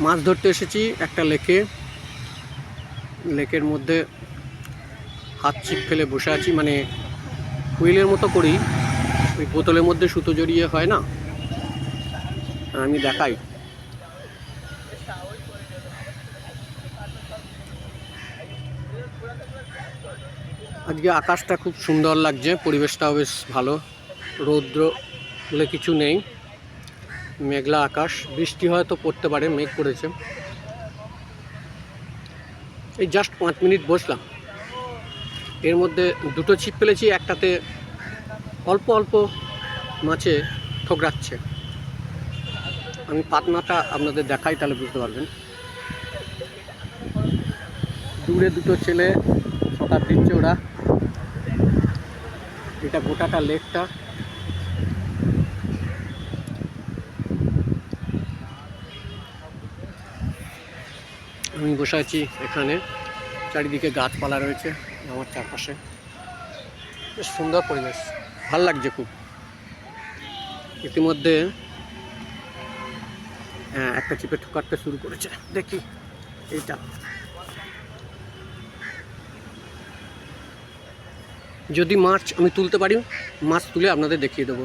মাছ ধরতে এসেছি একটা লেকের মধ্যে হাত ছিপ ফেলে বসে আছি, মানে হুইলের মতো করেই ওই বোতলের মধ্যে সুতো জড়িয়ে হয় না, আমি দেখাই। আজকে আকাশটা খুব সুন্দর লাগছে, পরিবেশটাও বেশ ভালো, রৌদ্র বলে কিছু নেই, মেঘলা আকাশ, বৃষ্টি হয়তো পড়তে পারে, মেঘ করেছে। এই জাস্ট 5 মিনিট বসলাম, এর মধ্যে দুটো ছিপ ফেলেছি, একটাতে অল্প অল্প মাছে ঠোকরাচ্ছে। আমি পাতনাটা আপনাদের দেখাই, তাহলে বুঝতে পারবেন। দূরে দুটো ছেলে সাঁতার দিচ্ছে, ওরা, এটা গোটাটা লেকটা। আমি বসে আছি এখানে, চারিদিকে গাছপালা রয়েছে আমার চারপাশে, বেশ সুন্দর পরিবেশ, ভাল লাগছে খুব। ইতিমধ্যে একটা চিপে ঠোকাতে শুরু করেছে, দেখি এইটা। যদি মাছ আমি তুলতে পারি, মাছ তুলে আপনাদের দেখিয়ে দেবো।